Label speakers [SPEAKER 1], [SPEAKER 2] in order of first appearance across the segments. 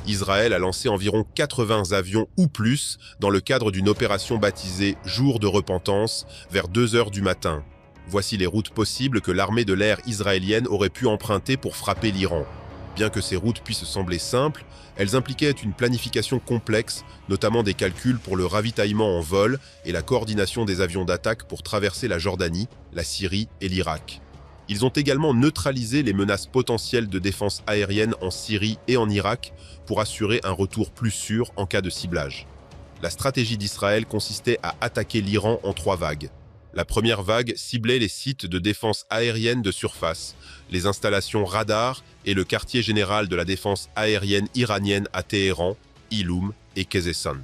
[SPEAKER 1] Israël a lancé environ 80 avions ou plus dans le cadre d'une opération baptisée « Jour de repentance » vers 2 heures du matin. Voici les routes possibles que l'armée de l'air israélienne aurait pu emprunter pour frapper l'Iran. Bien que ces routes puissent sembler simples, elles impliquaient une planification complexe, notamment des calculs pour le ravitaillement en vol et la coordination des avions d'attaque pour traverser la Jordanie, la Syrie et l'Irak. Ils ont également neutralisé les menaces potentielles de défense aérienne en Syrie et en Irak pour assurer un retour plus sûr en cas de ciblage. La stratégie d'Israël consistait à attaquer l'Iran en 3 vagues. La première vague ciblait les sites de défense aérienne de surface, les installations radars et le quartier général de la défense aérienne iranienne à Téhéran, Iloum et Kezesan.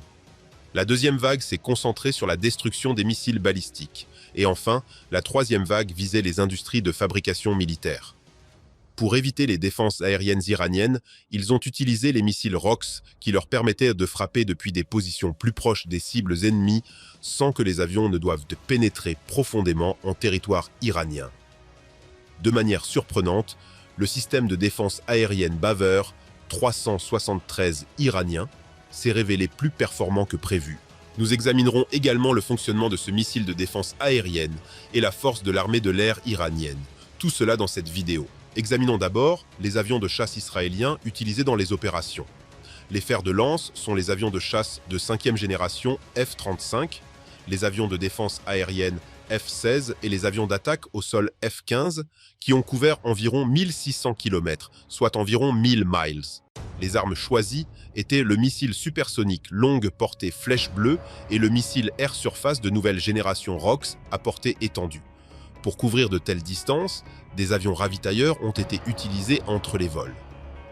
[SPEAKER 1] La deuxième vague s'est concentrée sur la destruction des missiles balistiques. Et enfin, la troisième vague visait les industries de fabrication militaire. Pour éviter les défenses aériennes iraniennes, ils ont utilisé les missiles ROX qui leur permettaient de frapper depuis des positions plus proches des cibles ennemies sans que les avions ne doivent pénétrer profondément en territoire iranien. De manière surprenante, le système de défense aérienne Baver 373 iranien s'est révélé plus performant que prévu. Nous examinerons également le fonctionnement de ce missile de défense aérienne et la force de l'armée de l'air iranienne. Tout cela dans cette vidéo. Examinons d'abord les avions de chasse israéliens utilisés dans les opérations. Les fers de lance sont les avions de chasse de 5e génération F-35, les avions de défense aérienne F-16 et les avions d'attaque au sol F-15 qui ont couvert environ 1600 km, soit environ 1000 miles. Les armes choisies étaient le missile supersonique longue portée Flèche Bleue et le missile air-surface de nouvelle génération ROX à portée étendue. Pour couvrir de telles distances, des avions ravitailleurs ont été utilisés entre les vols.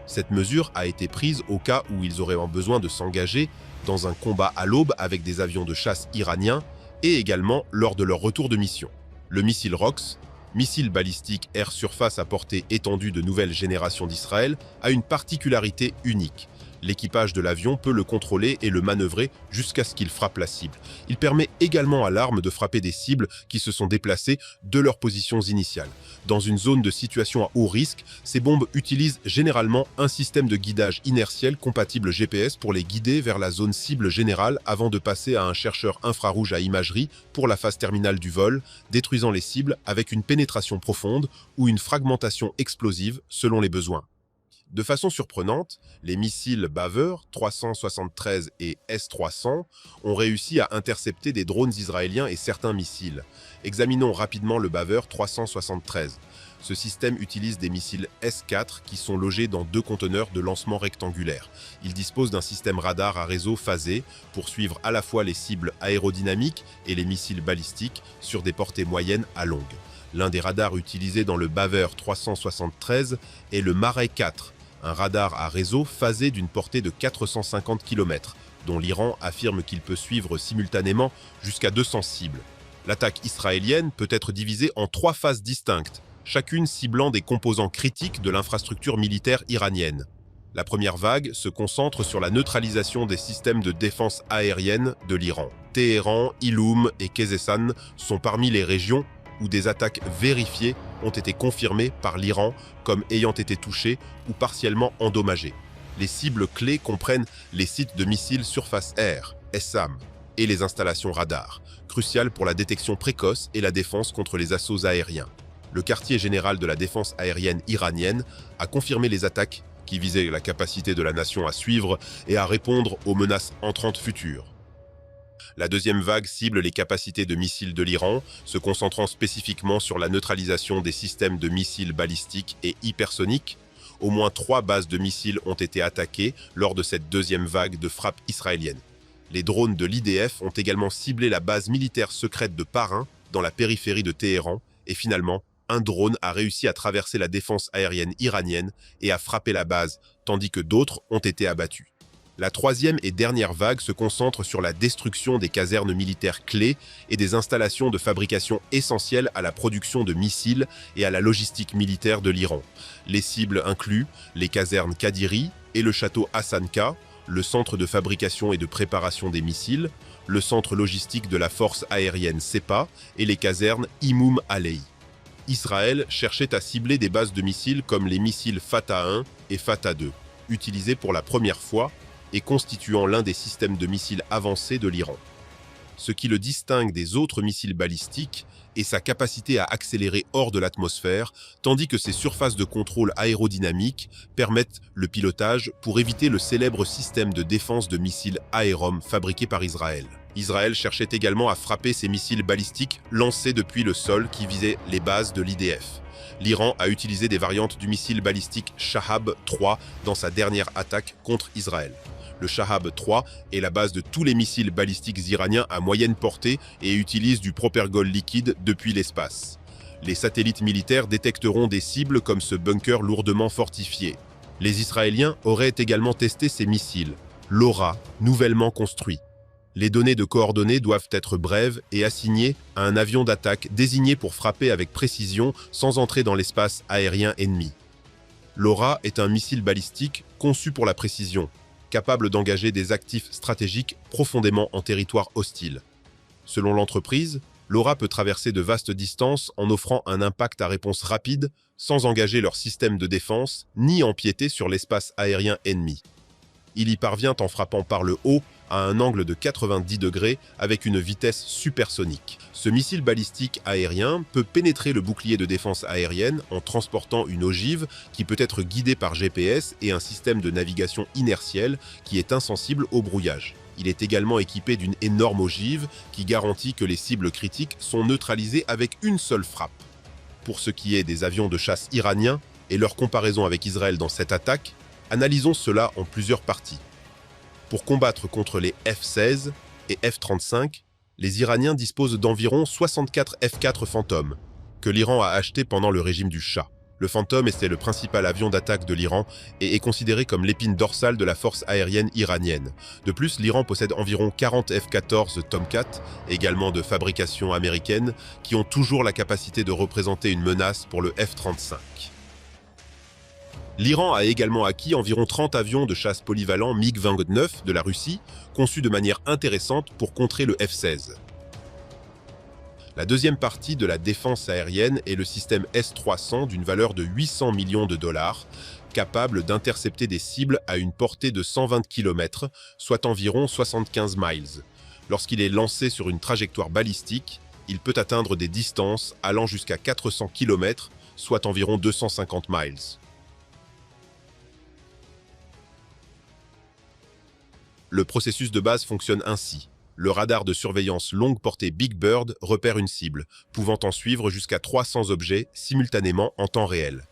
[SPEAKER 1] Cette mesure a été prise au cas où ils auraient besoin de s'engager dans un combat à l'aube avec des avions de chasse iraniens et également lors de leur retour de mission. Le missile ROX, missile balistique air-surface à portée étendue de nouvelle génération d'Israël, a une particularité unique. L'équipage de l'avion peut le contrôler et le manœuvrer jusqu'à ce qu'il frappe la cible. Il permet également à l'arme de frapper des cibles qui se sont déplacées de leurs positions initiales. Dans une zone de situation à haut risque, ces bombes utilisent généralement un système de guidage inertiel compatible GPS pour les guider vers la zone cible générale avant de passer à un chercheur infrarouge à imagerie pour la phase terminale du vol, détruisant les cibles avec une pénétration profonde ou une fragmentation explosive selon les besoins. De façon surprenante, les missiles Baver 373 et S-300 ont réussi à intercepter des drones israéliens et certains missiles. Examinons rapidement le Baver 373. Ce système utilise des missiles S-4 qui sont logés dans 2 conteneurs de lancement rectangulaires. Il dispose d'un système radar à réseau phasé pour suivre à la fois les cibles aérodynamiques et les missiles balistiques sur des portées moyennes à longues. L'un des radars utilisés dans le Baver 373 est le Mare 4, un radar à réseau phasé d'une portée de 450 km, dont l'Iran affirme qu'il peut suivre simultanément jusqu'à 200 cibles. L'attaque israélienne peut être divisée en 3 phases distinctes, chacune ciblant des composants critiques de l'infrastructure militaire iranienne. La première vague se concentre sur la neutralisation des systèmes de défense aérienne de l'Iran. Téhéran, Iloum et Kezesan sont parmi les régions où des attaques vérifiées ont été confirmées par l'Iran comme ayant été touchées ou partiellement endommagées. Les cibles clés comprennent les sites de missiles surface-air, SAM, et les installations radars, cruciales pour la détection précoce et la défense contre les assauts aériens. Le quartier général de la défense aérienne iranienne a confirmé les attaques qui visaient la capacité de la nation à suivre et à répondre aux menaces entrantes futures. La deuxième vague cible les capacités de missiles de l'Iran, se concentrant spécifiquement sur la neutralisation des systèmes de missiles balistiques et hypersoniques. Au moins 3 bases de missiles ont été attaquées lors de cette deuxième vague de frappes israéliennes. Les drones de l'IDF ont également ciblé la base militaire secrète de Parin, dans la périphérie de Téhéran, et finalement, un drone a réussi à traverser la défense aérienne iranienne et à frapper la base, tandis que d'autres ont été abattus. La troisième et dernière vague se concentre sur la destruction des casernes militaires clés et des installations de fabrication essentielles à la production de missiles et à la logistique militaire de l'Iran. Les cibles incluent les casernes Kadiri et le château Hassanka, le centre de fabrication et de préparation des missiles, le centre logistique de la force aérienne Sepa et les casernes Imoum Alei. Israël cherchait à cibler des bases de missiles comme les missiles Fatah 1 et Fatah 2. utilisé pour la première fois et constituant l'un des systèmes de missiles avancés de l'Iran. Ce qui le distingue des autres missiles balistiques est sa capacité à accélérer hors de l'atmosphère, tandis que ses surfaces de contrôle aérodynamique permettent le pilotage pour éviter le célèbre système de défense de missiles Aerom fabriqué par Israël. Israël cherchait également à frapper ces missiles balistiques lancés depuis le sol qui visaient les bases de l'IDF. L'Iran a utilisé des variantes du missile balistique Shahab 3 dans sa dernière attaque contre Israël. Le Shahab 3 est la base de tous les missiles balistiques iraniens à moyenne portée et utilise du propergol liquide depuis l'espace. Les satellites militaires détecteront des cibles comme ce bunker lourdement fortifié. Les Israéliens auraient également testé ces missiles, LoRa, nouvellement construits. Les données de coordonnées doivent être brèves et assignées à un avion d'attaque désigné pour frapper avec précision sans entrer dans l'espace aérien ennemi. LoRa est un missile balistique conçu pour la précision, capable d'engager des actifs stratégiques profondément en territoire hostile. Selon l'entreprise, LoRa peut traverser de vastes distances en offrant un impact à réponse rapide sans engager leur système de défense ni empiéter sur l'espace aérien ennemi. Il y parvient en frappant par le haut à un angle de 90 degrés avec une vitesse supersonique. Ce missile balistique aérien peut pénétrer le bouclier de défense aérienne en transportant une ogive qui peut être guidée par GPS et un système de navigation inertielle qui est insensible au brouillage. Il est également équipé d'une énorme ogive qui garantit que les cibles critiques sont neutralisées avec une seule frappe. Pour ce qui est des avions de chasse iraniens et leur comparaison avec Israël dans cette attaque, analysons cela en plusieurs parties. Pour combattre contre les F-16 et F-35, les Iraniens disposent d'environ 64 F-4 Phantom, que l'Iran a achetés pendant le régime du Shah. Le Phantom était le principal avion d'attaque de l'Iran et est considéré comme l'épine dorsale de la force aérienne iranienne. De plus, l'Iran possède environ 40 F-14 Tomcat, également de fabrication américaine, qui ont toujours la capacité de représenter une menace pour le F-35. L'Iran a également acquis environ 30 avions de chasse polyvalents MiG-29 de la Russie, conçus de manière intéressante pour contrer le F-16. La deuxième partie de la défense aérienne est le système S-300 d'une valeur de 800 millions de dollars, capable d'intercepter des cibles à une portée de 120 km, soit environ 75 miles. Lorsqu'il est lancé sur une trajectoire balistique, il peut atteindre des distances allant jusqu'à 400 km, soit environ 250 miles. Le processus de base fonctionne ainsi. Le radar de surveillance longue portée Big Bird repère une cible, pouvant en suivre jusqu'à 300 objets simultanément en temps réel.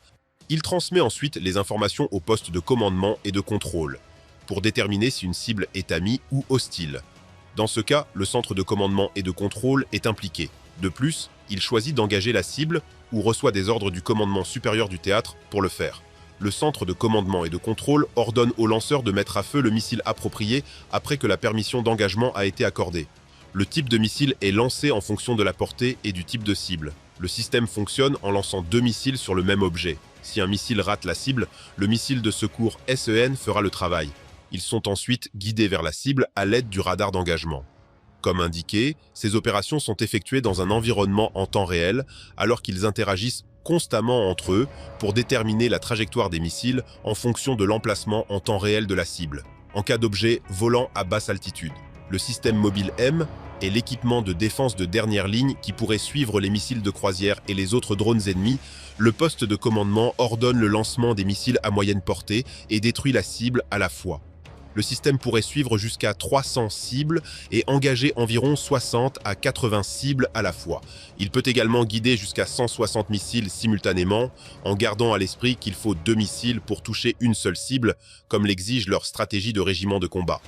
[SPEAKER 1] Il transmet ensuite les informations au poste de commandement et de contrôle, pour déterminer si une cible est amie ou hostile. Dans ce cas, le centre de commandement et de contrôle est impliqué. De plus, il choisit d'engager la cible ou reçoit des ordres du commandement supérieur du théâtre pour le faire. Le centre de commandement et de contrôle ordonne au lanceur de mettre à feu le missile approprié après que la permission d'engagement a été accordée. Le type de missile est lancé en fonction de la portée et du type de cible. Le système fonctionne en lançant 2 missiles sur le même objet. Si un missile rate la cible, le missile de secours SEN fera le travail. Ils sont ensuite guidés vers la cible à l'aide du radar d'engagement. Comme indiqué, ces opérations sont effectuées dans un environnement en temps réel, alors qu'ils interagissent constamment entre eux pour déterminer la trajectoire des missiles en fonction de l'emplacement en temps réel de la cible, en cas d'objet volant à basse altitude. Le système mobile M est l'équipement de défense de dernière ligne qui pourrait suivre les missiles de croisière et les autres drones ennemis. Le poste de commandement ordonne le lancement des missiles à moyenne portée et détruit la cible à la fois. Le système pourrait suivre jusqu'à 300 cibles et engager environ 60 à 80 cibles à la fois. Il peut également guider jusqu'à 160 missiles simultanément, en gardant à l'esprit qu'il faut 2 missiles pour toucher une seule cible, comme l'exige leur stratégie de régiment de combat.